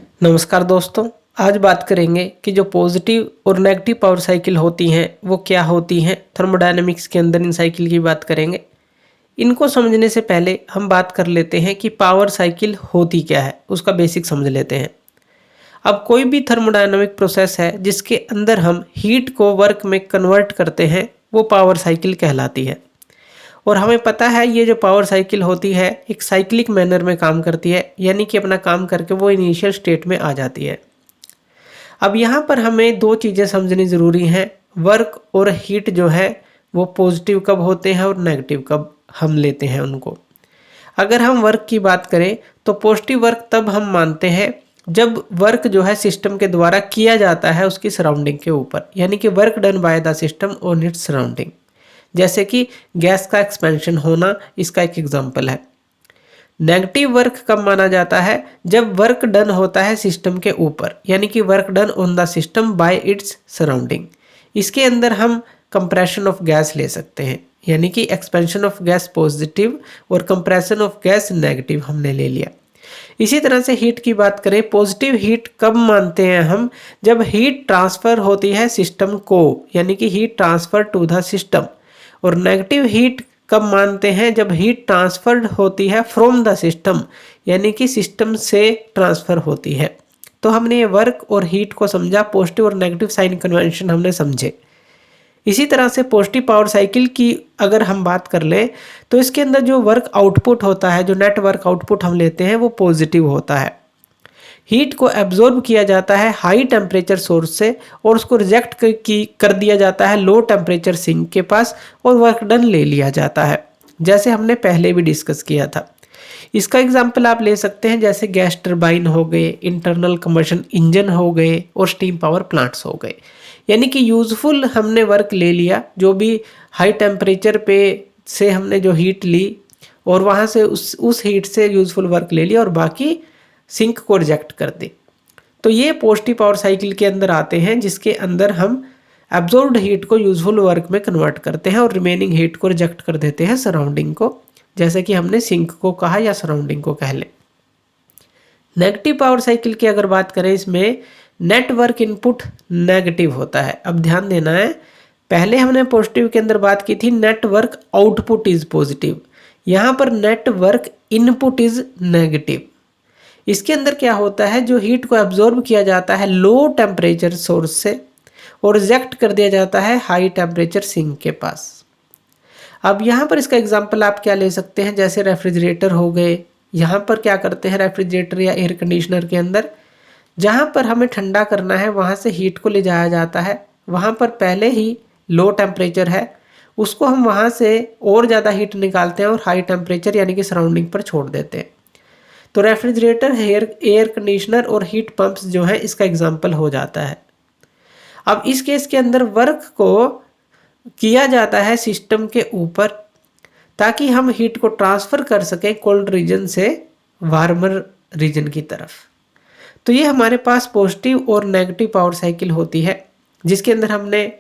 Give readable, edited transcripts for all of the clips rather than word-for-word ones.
नमस्कार दोस्तों, आज बात करेंगे कि जो पॉजिटिव और नेगेटिव पावर साइकिल होती हैं वो क्या होती हैं। थर्मोडायनेमिक्स के अंदर इन साइकिल की बात करेंगे। इनको समझने से पहले हम बात कर लेते हैं कि पावर साइकिल होती क्या है, उसका बेसिक समझ लेते हैं। अब कोई भी थर्मोडायनेमिक प्रोसेस है जिसके अंदर हम हीट को वर्क में कन्वर्ट करते हैं वो पावर साइकिल कहलाती है। और हमें पता है ये जो पावर साइकिल होती है एक साइक्लिक मैनर में काम करती है, यानी कि अपना काम करके वो इनिशियल स्टेट में आ जाती है। अब यहाँ पर हमें दो चीज़ें समझनी ज़रूरी हैं। वर्क और हीट जो है वो पॉजिटिव कब होते हैं और नेगेटिव कब हम लेते हैं उनको। अगर हम वर्क की बात करें तो पॉजिटिव वर्क तब हम मानते हैं जब वर्क जो है सिस्टम के द्वारा किया जाता है उसकी सराउंडिंग के ऊपर, यानी कि work done by the system on its surrounding. जैसे कि गैस का एक्सपेंशन होना इसका एक एग्जाम्पल है। नेगेटिव वर्क कब माना जाता है? जब वर्क डन होता है सिस्टम के ऊपर, यानी कि work done on the system by its surrounding. इसके अंदर हम कंप्रेशन ऑफ गैस ले सकते हैं, यानी कि एक्सपेंशन ऑफ गैस पॉजिटिव और कंप्रेशन ऑफ गैस नेगेटिव हमने ले लिया। इसी तरह से हीट की बात करें, पॉजिटिव हीट कब मानते हैं हम? जब हीट ट्रांसफर होती है सिस्टम को, यानी कि heat transfer to the system. और नेगेटिव हीट कब मानते हैं? जब हीट ट्रांसफर्ड होती है फ्रॉम द सिस्टम, यानी कि सिस्टम से ट्रांसफर होती है। तो हमने ये वर्क और हीट को समझा, पॉजिटिव और नेगेटिव साइन कन्वेंशन हमने समझे। इसी तरह से पॉजिटिव पावर साइकिल की अगर हम बात कर लें तो इसके अंदर जो वर्क आउटपुट होता है, जो नेट वर्क आउटपुट हम लेते हैं वो पॉजिटिव होता है। हीट को एब्जॉर्ब किया जाता है हाई टेम्परेचर सोर्स से और उसको रिजेक्ट कर दिया जाता है लो टेम्परेचर सिंक के पास और वर्क डन ले लिया जाता है, जैसे हमने पहले भी डिस्कस किया था। इसका एग्जाम्पल आप ले सकते हैं जैसे गैस टरबाइन हो गए, इंटरनल कंबशन इंजन हो गए और स्टीम पावर प्लांट्स हो गए। यानी कि यूजफुल हमने वर्क ले लिया, जो भी हाई टेम्परेचर पे से हमने जो हीट ली और वहाँ से उस हीट से यूजफुल वर्क ले लिया और बाकी सिंक को रिजेक्ट कर दे। तो ये पॉजिटिव पावर साइकिल के अंदर आते हैं, जिसके अंदर हम एब्जॉर्ब्ड हीट को यूजफुल वर्क में कन्वर्ट करते हैं और रिमेनिंग हीट को रिजेक्ट कर देते हैं सराउंडिंग को, जैसे कि हमने सिंक को कहा या सराउंडिंग को कह ले। नेगेटिव पावर साइकिल की अगर बात करें, इसमें नेटवर्क इनपुट नेगेटिव होता है। अब ध्यान देना है, पहले हमने पॉजिटिव के अंदर बात की थी नेटवर्क आउटपुट इज पॉजिटिव, यहाँ पर नेटवर्क इनपुट इज नेगेटिव। इसके अंदर क्या होता है, जो हीट को एब्जॉर्ब किया जाता है लो टेम्परेचर सोर्स से और रिजेक्ट कर दिया जाता है हाई टेम्परेचर सिंक के पास। अब यहाँ पर इसका एग्जांपल आप क्या ले सकते हैं, जैसे रेफ्रिजरेटर हो गए। यहाँ पर क्या करते हैं रेफ्रिजरेटर या एयर कंडीशनर के अंदर, जहाँ पर हमें ठंडा करना है वहाँ से हीट को ले जाया जाता है। वहाँ पर पहले ही लो टेम्परेचर है, उसको हम वहाँ से और ज़्यादा हीट निकालते हैं और हाई टेम्परेचर यानी कि सराउंडिंग पर छोड़ देते हैं। तो रेफ्रिजरेटर, एयर कंडीशनर और हीट पंप्स जो है इसका एग्जाम्पल हो जाता है। अब इस केस के अंदर वर्क को किया जाता है सिस्टम के ऊपर ताकि हम हीट को ट्रांसफ़र कर सकें कोल्ड रीजन से वार्मर रीजन की तरफ। तो ये हमारे पास पॉजिटिव और नेगेटिव पावर साइकिल होती है, जिसके अंदर हमने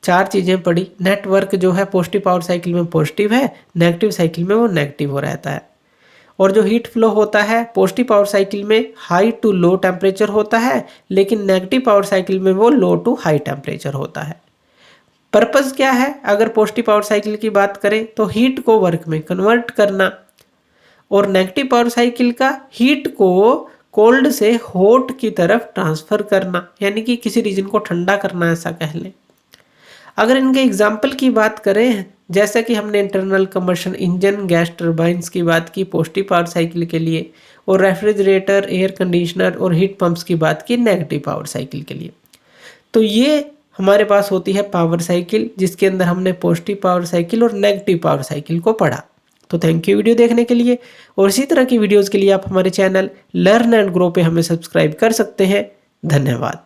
चार चीज़ें पढ़ी। नेटवर्क जो है पॉजिटिव पावर साइकिल में पॉजिटिव है, नेगेटिव साइकिल में वो नेगेटिव हो रहता है। और जो हीट फ्लो होता है पॉजिटिव पावर साइकिल में हाई टू लो टेम्परेचर होता है, लेकिन नेगेटिव पावर साइकिल में वो लो टू हाई टेम्परेचर होता है। पर्पस क्या है? अगर पॉजिटिव पावर साइकिल की बात करें तो हीट को वर्क में कन्वर्ट करना, और नेगेटिव पावर साइकिल का हीट को कोल्ड से हॉट की तरफ ट्रांसफ़र करना, यानी कि किसी रीजन को ठंडा करना, ऐसा कह लें। अगर इनके एग्जाम्पल की बात करें, जैसा कि हमने internal combustion engine, gas turbines की बात की पॉजिटिव पावर साइकिल के लिए, और रेफ्रिजरेटर, एयर कंडीशनर और हीट पंप्स की बात की नेगेटिव पावर साइकिल के लिए। तो ये हमारे पास होती है पावर साइकिल, जिसके अंदर हमने पॉजिटिव पावर साइकिल और नेगेटिव पावर साइकिल को पढ़ा। तो थैंक यू वीडियो देखने के लिए, और इसी तरह की वीडियोज़ के लिए आप हमारे चैनल लर्न एंड ग्रो पे हमें सब्सक्राइब कर सकते हैं। धन्यवाद।